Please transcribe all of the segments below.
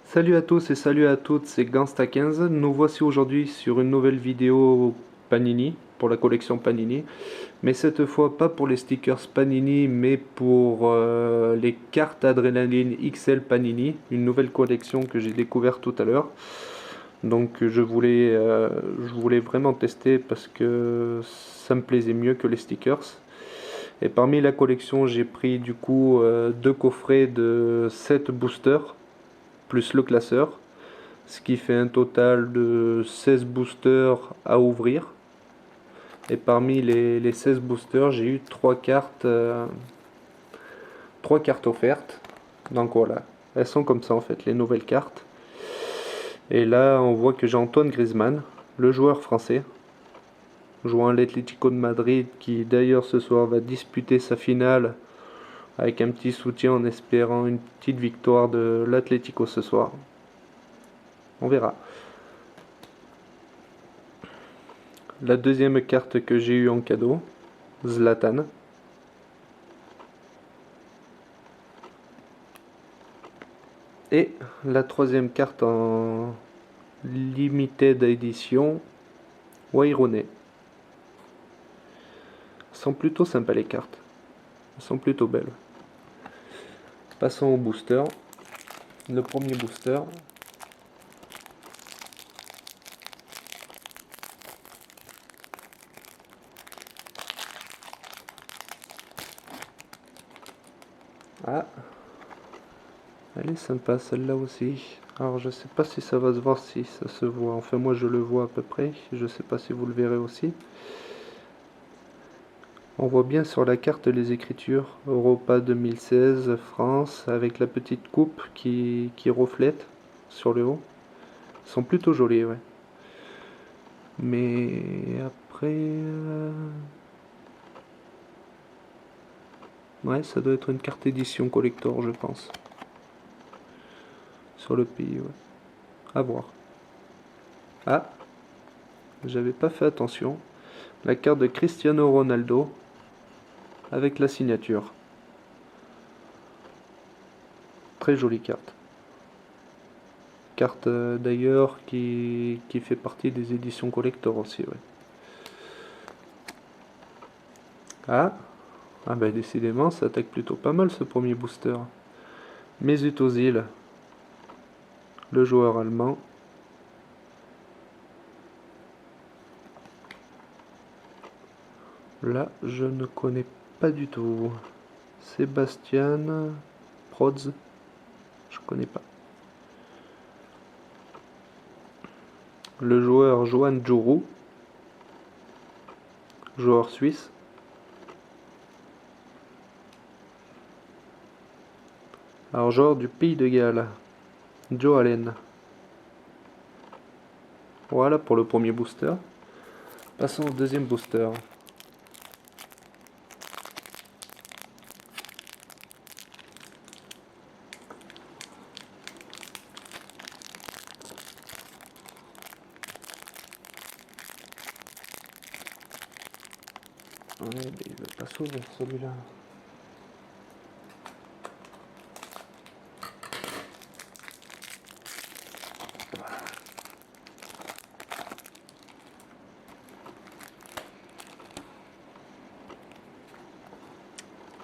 Salut à tous et salut à toutes, c'est Gangsta15. Nous voici aujourd'hui sur une nouvelle vidéo Panini, pour la collection Panini. Mais cette fois pas pour les stickers Panini, mais pour les cartes Adrénaline XL Panini. Une nouvelle collection que j'ai découverte tout à l'heure. Donc je voulais vraiment tester parce que ça me plaisait mieux que les stickers. Et parmi la collection, j'ai pris du coup deux coffrets de 7 boosters, plus le classeur, ce qui fait un total de 16 boosters à ouvrir. Et parmi les 16 boosters, j'ai eu 3 cartes offertes. Donc voilà, elles sont comme ça en fait, les nouvelles cartes. Et là, on voit que j'ai Antoine Griezmann, le joueur français, jouant à l'Atlético de Madrid, qui d'ailleurs ce soir va disputer sa finale avec un petit soutien en espérant une petite victoire de l'Atlético ce soir. On verra. La deuxième carte que j'ai eue en cadeau, Zlatan. Et la troisième carte en limited edition, Wayne. Elles sont plutôt sympas les cartes. Elles sont plutôt belles. Passons au booster. Le premier booster. Ah, elle est sympa celle-là aussi. Alors je sais pas si ça va se voir, si ça se voit. Enfin moi je le vois à peu près. Je sais pas si vous le verrez aussi. On voit bien sur la carte les écritures Europa 2016 France avec la petite coupe qui reflète sur le haut. Elles sont plutôt jolies, ouais. Mais après... ouais, ça doit être une carte édition collector, je pense. Sur le pays, ouais. À voir. Ah, j'avais pas fait attention. La carte de Cristiano Ronaldo avec la signature. Très jolie carte. Carte d'ailleurs qui fait partie des éditions collector aussi, ouais. Ah, ah bah décidément, ça attaque plutôt pas mal ce premier booster. Mesut Özil, le joueur allemand. Là, je ne connais pas du tout. Sébastien Prods, je connais pas. Le joueur Johan Djourou, joueur suisse. Alors, joueur du pays de Galles, Joe Allen. Voilà pour le premier booster. Passons au deuxième booster. Ouais, mais il veut pas s'ouvrir celui-là.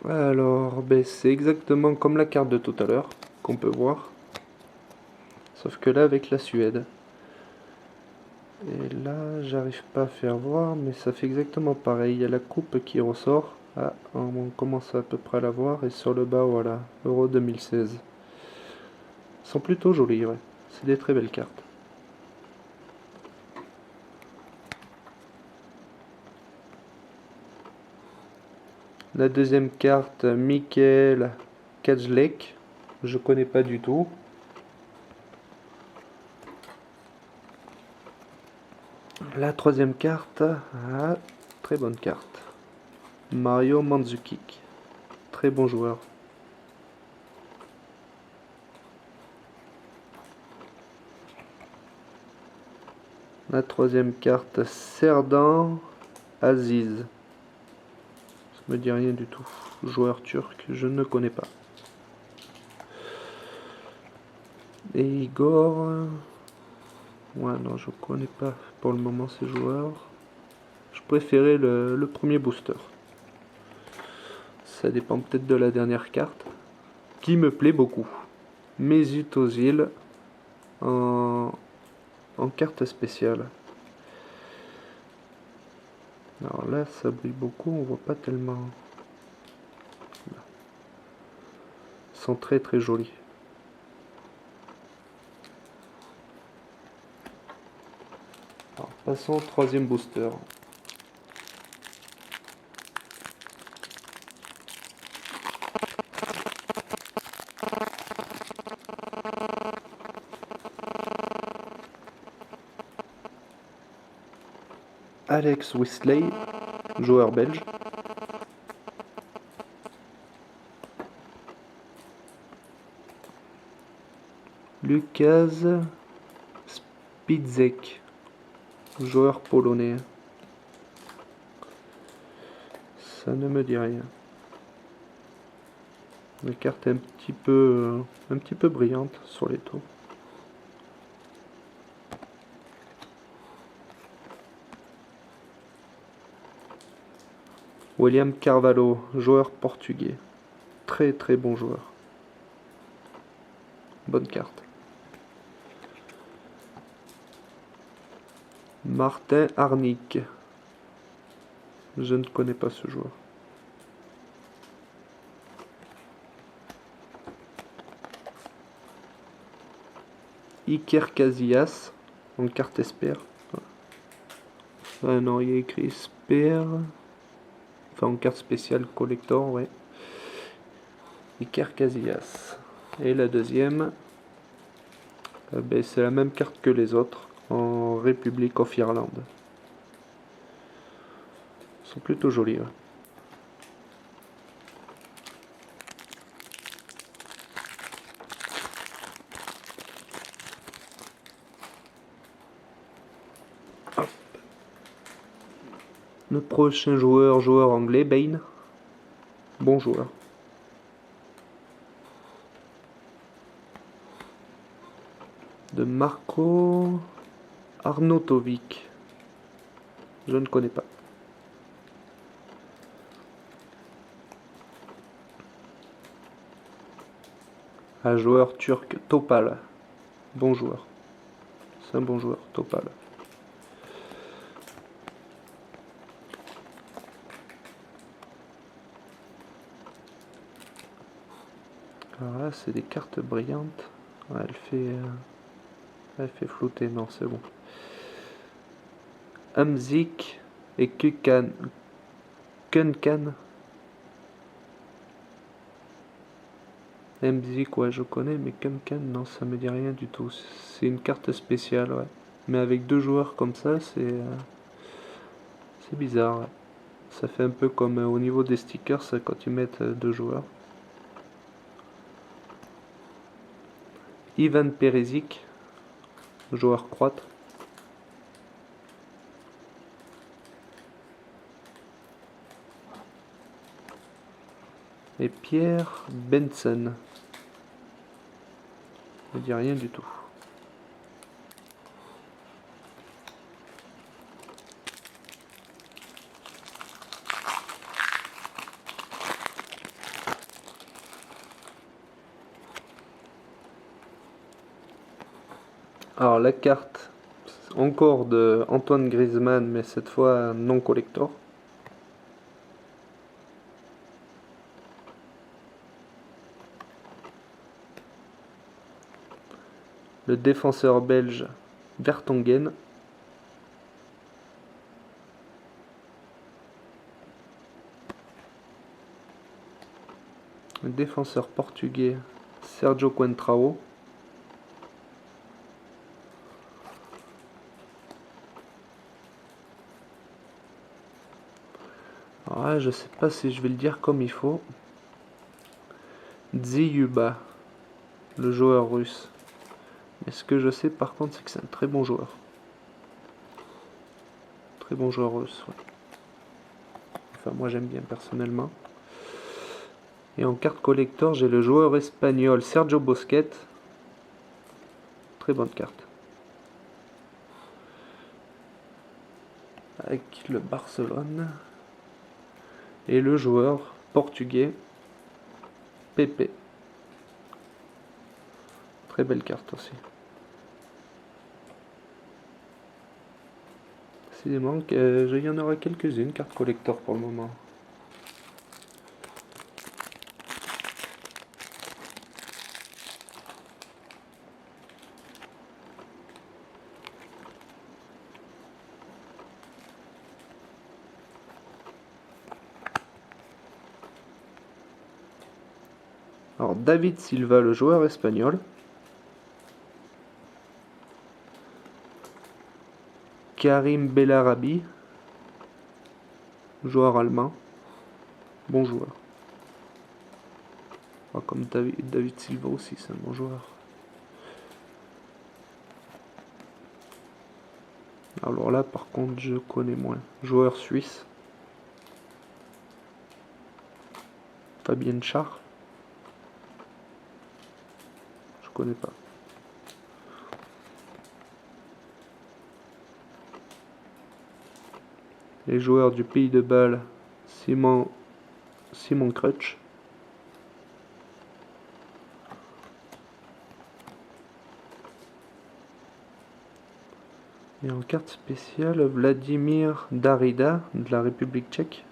Alors, ben, c'est exactement comme la carte de tout à l'heure, qu'on peut voir. Sauf que là, avec la Suède. Et là, j'arrive pas à faire voir, mais ça fait exactement pareil. Il y a la coupe qui ressort. Ah, on commence à peu près à la voir. Et sur le bas, voilà, Euro 2016. Ils sont plutôt jolis, ouais. C'est des très belles cartes. La deuxième carte, Michael Kajlek. Je connais pas du tout. La troisième carte, ah, très bonne carte. Mario Mandzukic. Très bon joueur. La troisième carte, Serdan Aziz. Ça me dit rien du tout. Joueur turc, je ne connais pas. Et Igor... Ouais, non, je connais pas pour le moment ces joueurs. Je préférais le premier booster. Ça dépend peut-être de la dernière carte, qui me plaît beaucoup. Mesut Özil en carte spéciale. Alors là, ça brille beaucoup, on voit pas tellement. Ils sont très très jolis. Alors, passons au troisième booster. Alex Whistley, joueur belge. Lukas Spitzek, joueur polonais. Ça ne me dit rien. La carte est un petit peu brillante sur les taux. William Carvalho, joueur portugais. Très très bon joueur. Bonne carte. Martin Harnik. Je ne connais pas ce joueur. Iker Casillas, en carte Esper. Ah non, il y a écrit Esper. Enfin, en carte spéciale collector, ouais. Iker Casillas. Et la deuxième, ben, c'est la même carte que les autres, en Republic of Ireland. Ils sont plutôt jolis. Ouais. Le prochain joueur anglais, Bane. Bon joueur. De Marco Arnautovic. Je ne connais pas. Un joueur turc, Topal. Bon joueur. C'est un bon joueur, Topal. Alors là, c'est des cartes brillantes. Ouais, elle fait flotter. Non, c'est bon. Hamzik et Kunkan. Hamzik, ouais, je connais, mais Kunkan, non, ça me dit rien du tout. C'est une carte spéciale, ouais. Mais avec deux joueurs comme ça, c'est bizarre. Ouais. Ça fait un peu comme au niveau des stickers, quand ils mettent deux joueurs. Ivan Perisic, joueur croate. Et Pierre Benson. Ne dit rien du tout. Alors la carte, encore de Antoine Griezmann, mais cette fois non collector. Le défenseur belge Vertonghen. Le défenseur portugais Sergio Coentrao. Alors là, je sais pas si je vais le dire comme il faut. Dziuba, le joueur russe. Mais ce que je sais par contre, c'est que c'est un très bon joueur. Très bon joueur russe. Ouais. Enfin, moi j'aime bien personnellement. Et en carte collector, j'ai le joueur espagnol Sergio Busquets. Très bonne carte. Avec le Barcelone. Et le joueur portugais Pepe. Très belle carte aussi. Décidément, il y en aura quelques-unes, cartes collector pour le moment. Alors, David Silva, le joueur espagnol. Karim Bellarabi, joueur allemand. Bon joueur. Comme David Silva aussi, c'est un bon joueur. Alors là, par contre, je connais moins. Joueur suisse. Fabien Char. Je connais pas. Les joueurs du Pays de Bâle. Simon Crutch. Et en carte spéciale, Vladimir Darida de la République tchèque.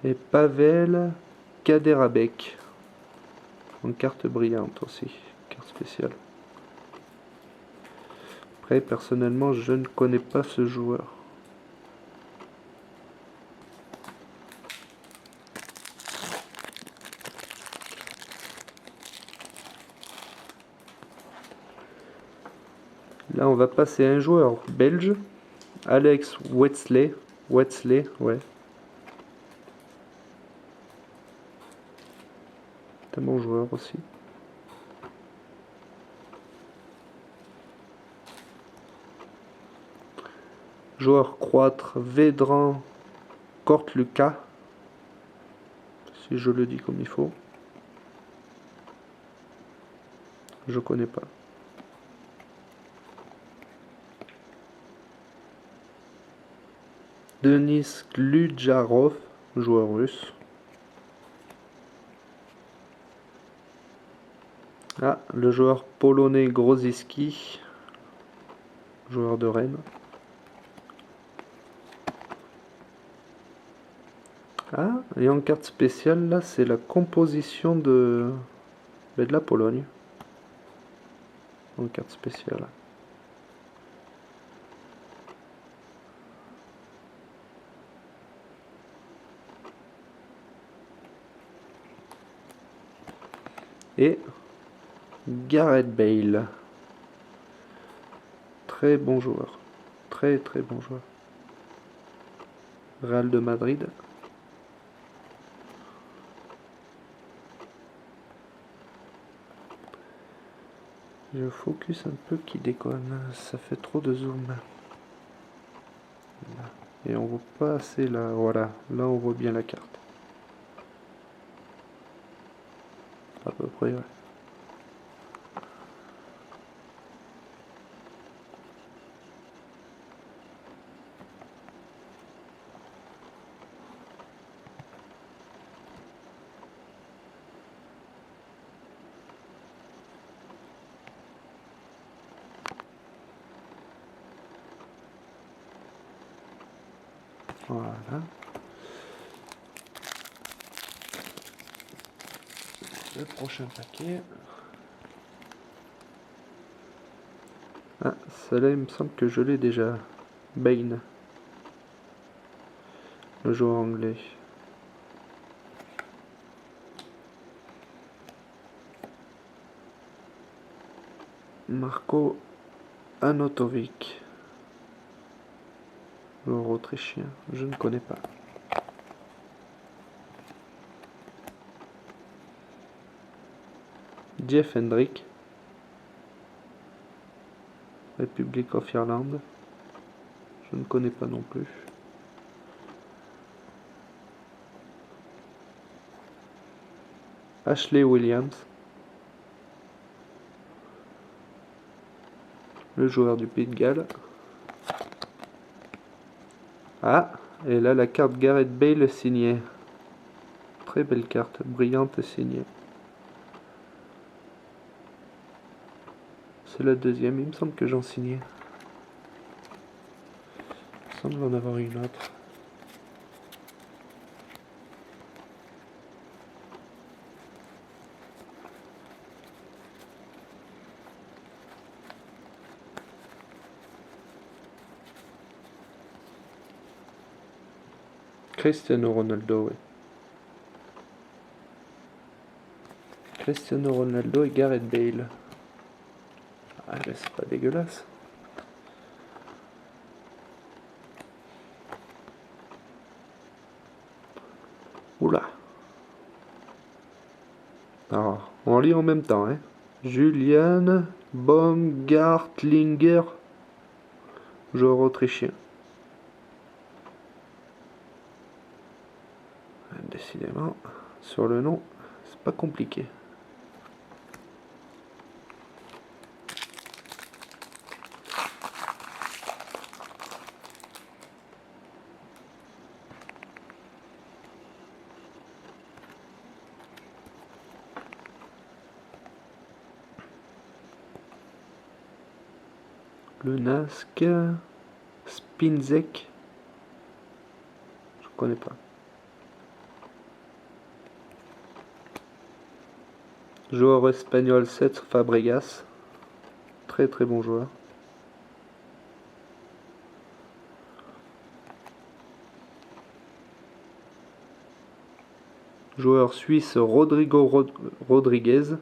Et Pavel Kaderabek. En carte brillante aussi. Carte spéciale. Après, personnellement, je ne connais pas ce joueur. Là, on va passer à un joueur belge, Alex Wetzel, ouais. C'est un bon joueur aussi. Joueur croate, Vedran Kortluka, si je le dis comme il faut. Je connais pas. Denis Gludjarov, joueur russe. Ah, le joueur polonais Grosiski, joueur de Rennes. Ah, et en carte spéciale, là, c'est la composition de la Pologne. En carte spéciale. Et Gareth Bale. Très bon joueur. Très très bon joueur. Real de Madrid. Je focus un peu qui déconne. Ça fait trop de zoom. Et on voit pas assez là. Voilà. Là on voit bien la carte. À peu près, ouais. Voilà. Le prochain paquet. Ah, celle-là, il me semble que je l'ai déjà. Bane. Le joueur anglais. Marco Anotovic. Joueur autrichien. Je ne connais pas. Jeff Hendrick. Republic of Ireland. Je ne connais pas non plus. Ashley Williams, le joueur du Pays de Galles. Ah, et là la carte Gareth Bale signée. Très belle carte, brillante signée. C'est la deuxième, il me semble que j'en signais. Il me semble en avoir une autre. Cristiano Ronaldo, oui. Cristiano Ronaldo et Gareth Bale. Ah, mais c'est pas dégueulasse. Oula. Alors, on lit en même temps, hein. Julian Baumgartlinger, joueur autrichien. Décidément, sur le nom, c'est pas compliqué. Le Nask, Spinzek, je connais pas. Joueur espagnol Cesc Fabregas, très très bon joueur. Joueur suisse Rodrigo Rodriguez.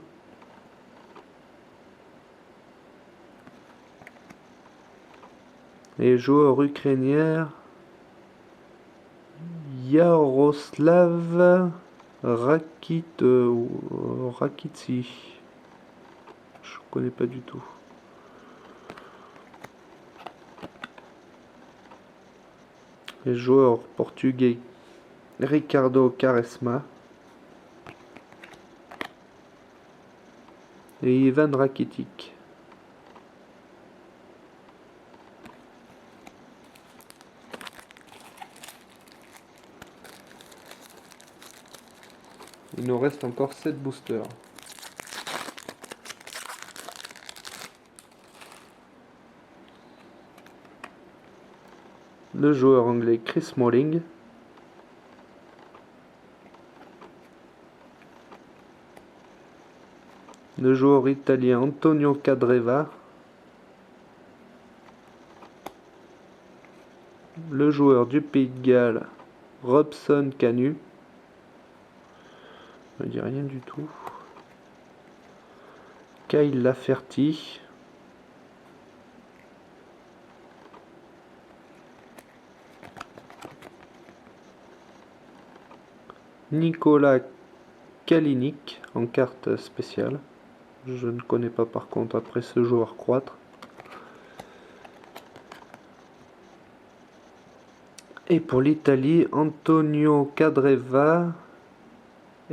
Et joueur ukrainien Yaroslav Rakitsi. Je connais pas du tout. Les joueurs portugais Ricardo Quaresma et Ivan Rakitic. Il nous reste encore 7 boosters. Le joueur anglais Chris Smalling. Le joueur italien Antonio Cadreva. Le joueur du Pays de Galles Robson Canu. Je ne dis rien du tout. Kyle Lafferty. Nicolas Kalinic en carte spéciale. Je ne connais pas par contre après ce joueur croître. Et pour l'Italie, Antonio Cadreva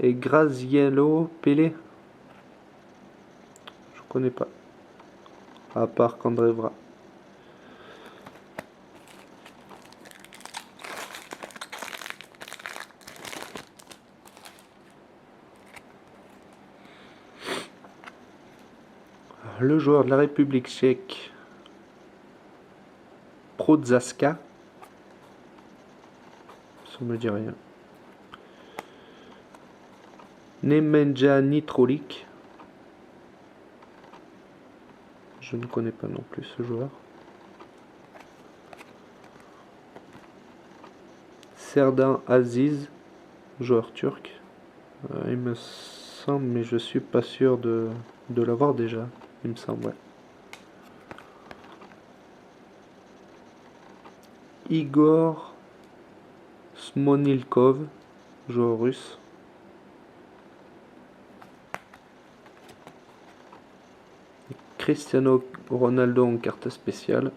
et Graziello Pelé. Je connais pas. À part Candreva. Le joueur de la République tchèque, Prozaska. Ça me dit rien. Nemanja Nitrolik. Je ne connais pas non plus ce joueur. Serdar Aziz, joueur turc. Il me semble, mais je suis pas sûr de l'avoir déjà. Il me semble, ouais. Igor Smonilkov, joueur russe. Cristiano Ronaldo en carte spéciale.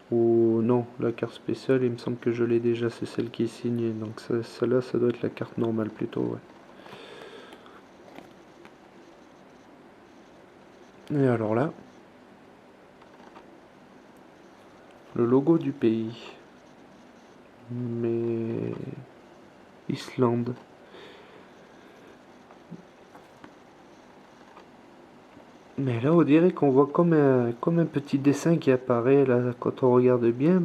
Ou non, la carte spéciale, il me semble que je l'ai déjà, c'est celle qui est signée. Donc celle-là, ça doit être la carte normale plutôt, ouais. Et alors là, le logo du pays. Mais Islande. Mais là, on dirait qu'on voit comme un petit dessin qui apparaît là quand on regarde bien,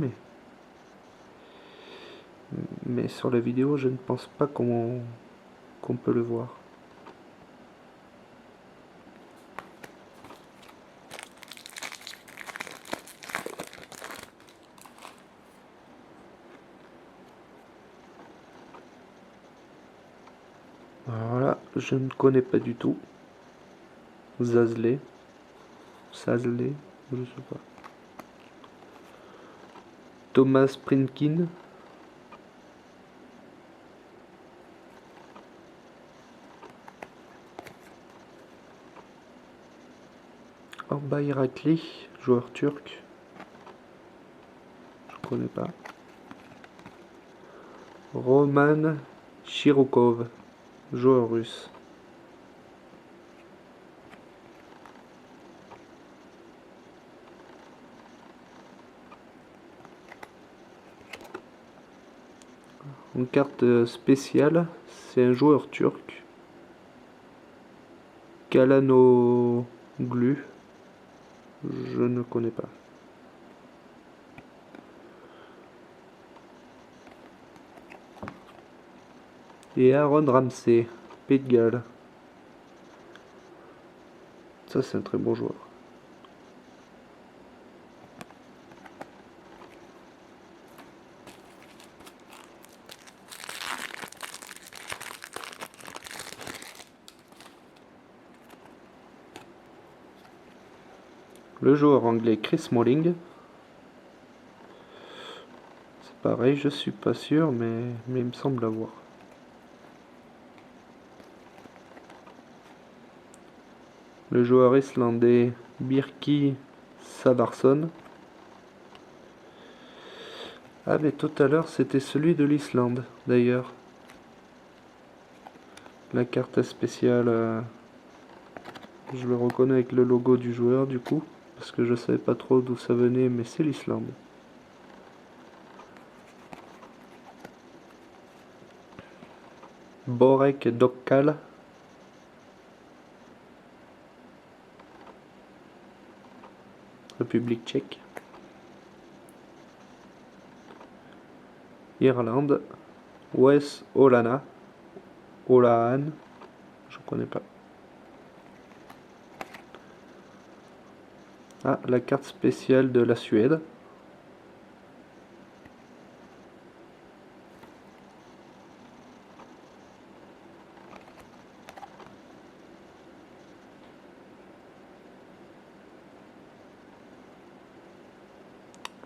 mais sur la vidéo, je ne pense pas qu'on peut le voir. Voilà, je ne connais pas du tout. Zazlé, Sazlé, je sais pas. Thomas Prinkin. Orba Irakli, joueur turc. Je connais pas. Roman Shirokov, joueur russe. Une carte spéciale, c'est un joueur turc. Kalanoglu, je ne connais pas. Et Aaron Ramsey, Pays de Galles. Ça, c'est un très bon joueur. Le joueur anglais Chris Smalling. C'est pareil, je suis pas sûr, mais il me semble l'avoir. Le joueur islandais Birki Savarsson. Ah mais tout à l'heure c'était celui de l'Islande d'ailleurs. La carte spéciale, je le reconnais avec le logo du joueur du coup. Parce que je savais pas trop d'où ça venait, mais c'est l'Islande. Borek Dokkal. République tchèque. Irlande. Wes Olana. Olahan. Je connais pas. Ah, la carte spéciale de la Suède.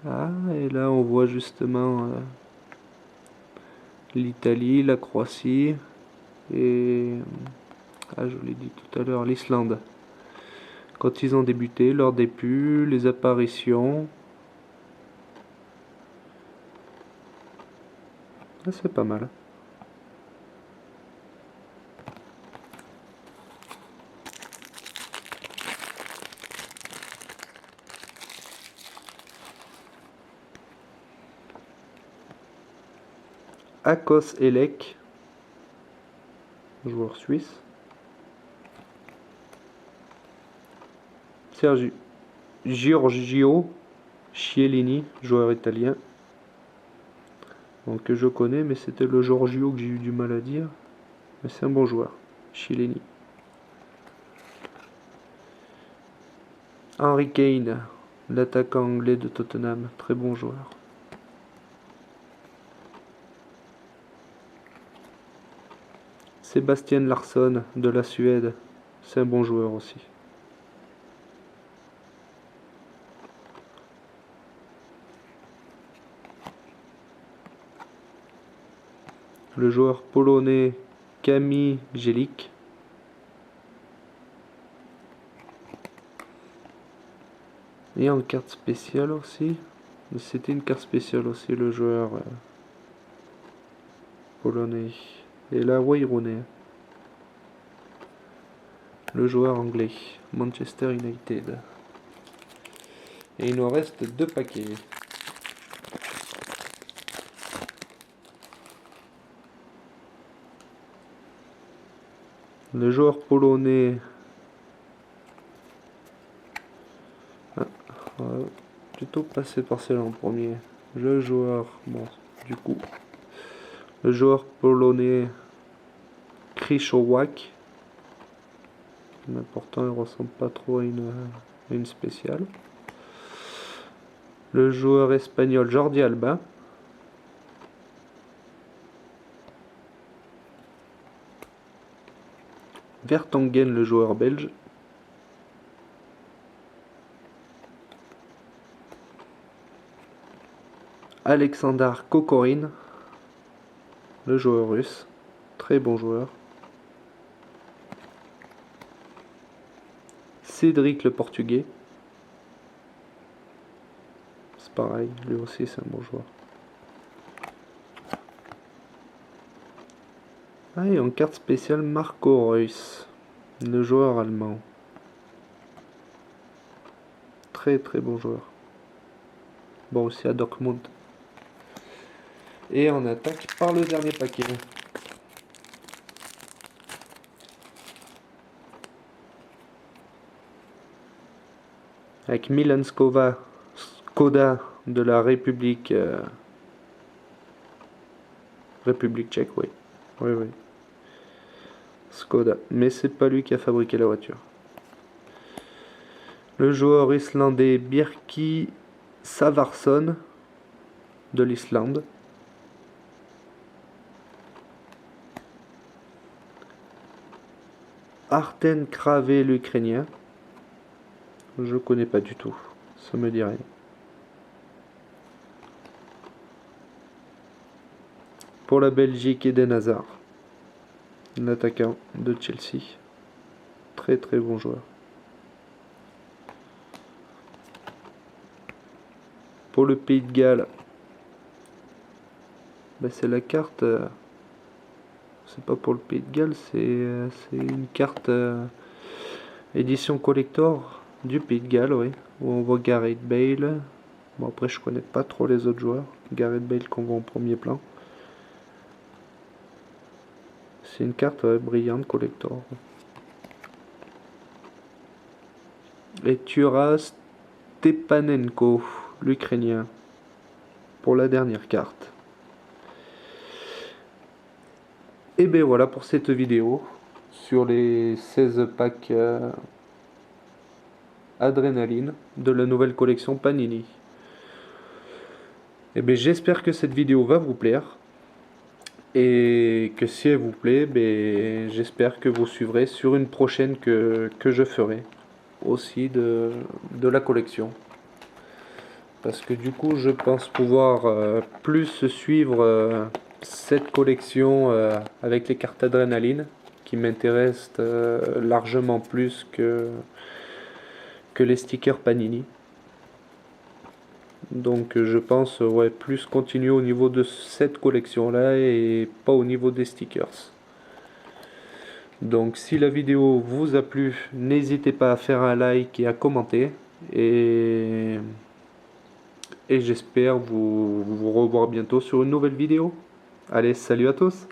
Ah, et là on voit justement l'Italie, la Croatie et, ah, je l'ai dit tout à l'heure, l'Islande. Quand ils ont débuté, leurs débuts, les apparitions. Ah, c'est pas mal. Akos Elek, joueur suisse. Giorgio Chiellini, joueur italien. Donc que je connais, mais c'était le Giorgio que j'ai eu du mal à dire. Mais c'est un bon joueur, Chiellini. Harry Kane, l'attaquant anglais de Tottenham, très bon joueur. Sébastien Larsson de la Suède, c'est un bon joueur aussi. Le joueur polonais Kamil Jelik. Et en carte spéciale aussi. C'était une carte spéciale aussi, le joueur polonais. Et là, Wayne. le joueur anglais, Manchester United. Et il nous reste 2 paquets. Le joueur polonais. On va plutôt passer par celle en premier. Le joueur, bon, du coup, le joueur polonais Krychowiak. Mais pourtant, il ressemble pas trop à une spéciale. Le joueur espagnol Jordi Alba. Vertonghen, le joueur belge. Alexandar Kokorin, le joueur russe. Très bon joueur. Cédric, le portugais. C'est pareil, lui aussi c'est un bon joueur. Ah, et en carte spéciale, Marco Reus, le joueur allemand. Très très bon joueur. Bon, aussi à Dortmund. Et on attaque par le dernier paquet. Avec Milan Škoda de la République tchèque, oui. Oui, oui. Škoda. Mais c'est pas lui qui a fabriqué la voiture. Le joueur islandais Birki Savarsson de l'Islande. Arten Kravé, l'Ukrainien. Je connais pas du tout. Ça me dit rien. Pour la Belgique, Eden Hazard. L'attaquant de Chelsea. Très très bon joueur. Pour le Pays de Galles, ben c'est la carte. C'est pas pour le Pays de Galles, c'est une carte édition collector du Pays de Galles, oui. Où on voit Gareth Bale. Bon, après, je connais pas trop les autres joueurs. Gareth Bale qu'on voit en premier plan. C'est une carte brillante collector. Et Turas Stepanenko, l'Ukrainien, pour la dernière carte. Et ben voilà pour cette vidéo sur les 16 packs Adrénaline de la nouvelle collection Panini. Et ben j'espère que cette vidéo va vous plaire. Et que si elle vous plaît, ben, j'espère que vous suivrez sur une prochaine que je ferai aussi de la collection. Parce que du coup, je pense pouvoir plus suivre cette collection avec les cartes Adrénaline qui m'intéressent largement plus que les stickers Panini. Donc je pense ouais, plus continuer au niveau de cette collection là et pas au niveau des stickers. Donc si la vidéo vous a plu, n'hésitez pas à faire un like et à commenter. Et j'espère vous revoir bientôt sur une nouvelle vidéo. Allez, salut à tous!